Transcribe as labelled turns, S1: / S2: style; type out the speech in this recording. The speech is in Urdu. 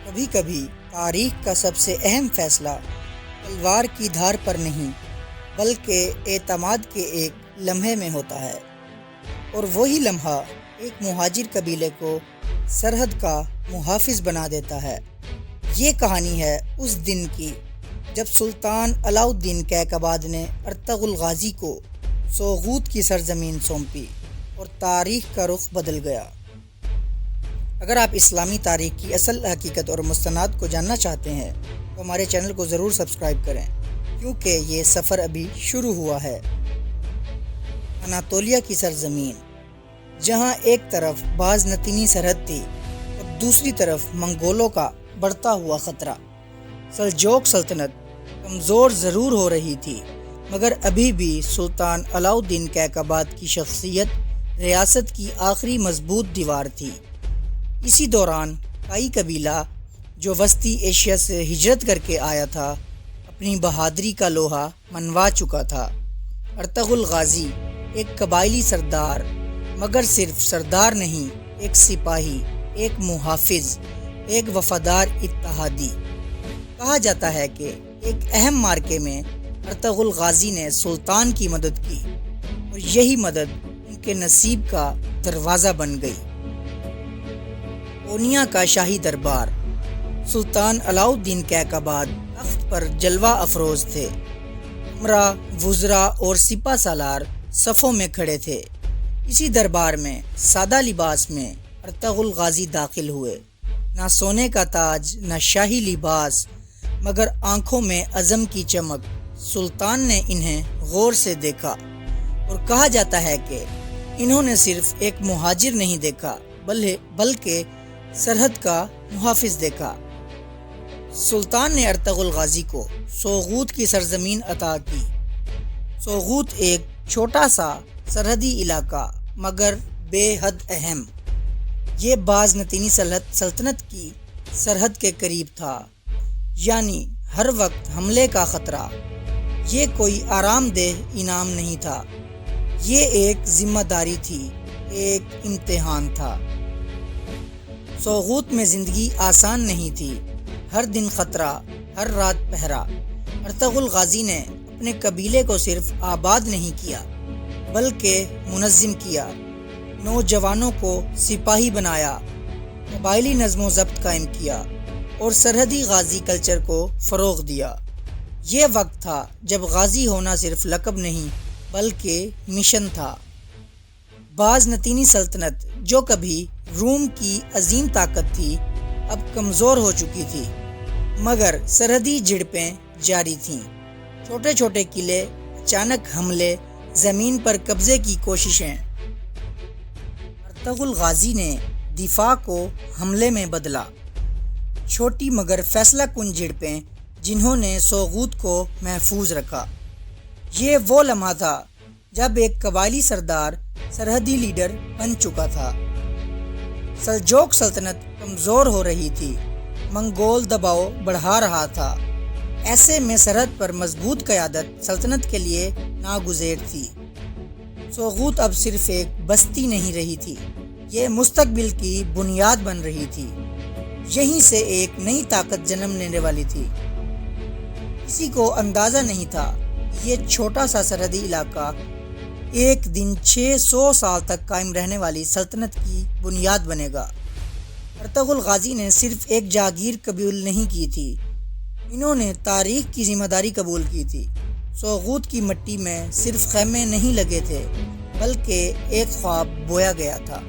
S1: کبھی کبھی تاریخ کا سب سے اہم فیصلہ تلوار کی دھار پر نہیں بلکہ اعتماد کے ایک لمحے میں ہوتا ہے، اور وہی لمحہ ایک مہاجر قبیلے کو سرحد کا محافظ بنا دیتا ہے۔ یہ کہانی ہے اس دن کی جب سلطان علاء الدین کیقباد نے ارطغرل غازی کو سوغوت کی سرزمین سونپی اور تاریخ کا رخ بدل گیا۔ اگر آپ اسلامی تاریخ کی اصل حقیقت اور مستندات کو جاننا چاہتے ہیں تو ہمارے چینل کو ضرور سبسکرائب کریں، کیونکہ یہ سفر ابھی شروع ہوا ہے۔ اناطولیہ کی سرزمین، جہاں ایک طرف بازنطینی سرحد تھی اور دوسری طرف منگولوں کا بڑھتا ہوا خطرہ۔ سلجوق سلطنت کمزور ضرور ہو رہی تھی، مگر ابھی بھی سلطان علاء الدین کیقباد کی شخصیت ریاست کی آخری مضبوط دیوار تھی۔ اسی دوران کائی قبیلہ جو وسطی ایشیا سے ہجرت کر کے آیا تھا، اپنی بہادری کا لوہا منوا چکا تھا۔ ارطغرل غازی ایک قبائلی سردار، مگر صرف سردار نہیں، ایک سپاہی، ایک محافظ، ایک وفادار اتحادی۔ کہا جاتا ہے کہ ایک اہم معرکے میں ارطغرل غازی نے سلطان کی مدد کی اور یہی مدد ان کے نصیب کا دروازہ بن گئی۔ اونیا کا شاہی دربار۔ سلطان علاء الدین کیقباد تخت پر جلوہ افروز تھے۔ امراء، وزراء اور سپہ سالار صفوں میں کھڑے تھے۔ اسی دربار میں سادہ لباس میں ارطغرل غازی داخل ہوئے۔ نہ سونے کا تاج، نہ شاہی لباس، مگر آنکھوں میں عزم کی چمک۔ سلطان نے انہیں غور سے دیکھا اور کہا جاتا ہے کہ انہوں نے صرف ایک مہاجر نہیں دیکھا بلکہ سرحد کا محافظ دیکھا۔ سلطان نے ارطغرل غازی کو سوغوت کی سرزمین عطا کی۔ سوغوت ایک چھوٹا سا سرحدی علاقہ مگر بے حد اہم۔ یہ بازنطینی سلطنت کی سرحد کے قریب تھا، یعنی ہر وقت حملے کا خطرہ۔ یہ کوئی آرام دہ انعام نہیں تھا، یہ ایک ذمہ داری تھی، ایک امتحان تھا۔ سوغوت میں زندگی آسان نہیں تھی، ہر دن خطرہ، ہر رات پہرا۔ ارطغرل غازی نے اپنے قبیلے کو صرف آباد نہیں کیا بلکہ منظم کیا۔ نوجوانوں کو سپاہی بنایا، قبائلی نظم و ضبط قائم کیا اور سرحدی غازی کلچر کو فروغ دیا۔ یہ وقت تھا جب غازی ہونا صرف لقب نہیں بلکہ مشن تھا۔ بازنطینی سلطنت، جو کبھی روم کی عظیم طاقت تھی، اب کمزور ہو چکی تھی، مگر سرحدی جھڑپیں جاری تھیں۔ چھوٹے چھوٹے قلعے، اچانک حملے، زمین پر قبضے کی کوششیں۔ ارطغرل غازی نے دفاع کو حملے میں بدلا۔ چھوٹی مگر فیصلہ کن جھڑپیں جنہوں نے سوغوت کو محفوظ رکھا۔ یہ وہ لمحہ تھا جب ایک قبائلی سردار سرحدی لیڈر بن چکا تھا۔ سلجوق سلطنت کمزور ہو رہی تھی، منگول دباؤ بڑھا رہا تھا۔ ایسے میں سرحد پر مضبوط قیادت سلطنت کے لیے ناگزیر تھی۔ سوغوت اب صرف ایک بستی نہیں رہی تھی، یہ مستقبل کی بنیاد بن رہی تھی۔ یہیں سے ایک نئی طاقت جنم لینے والی تھی۔ کسی کو اندازہ نہیں تھا کہ یہ چھوٹا سا سرحدی علاقہ ایک دن 600 سال تک قائم رہنے والی سلطنت کی بنیاد بنے گا۔ ارطغرل غازی نے صرف ایک جاگیر قبول نہیں کی تھی، انہوں نے تاریخ کی ذمہ داری قبول کی تھی۔ سوغوت کی مٹی میں صرف خیمے نہیں لگے تھے بلکہ ایک خواب بویا گیا تھا۔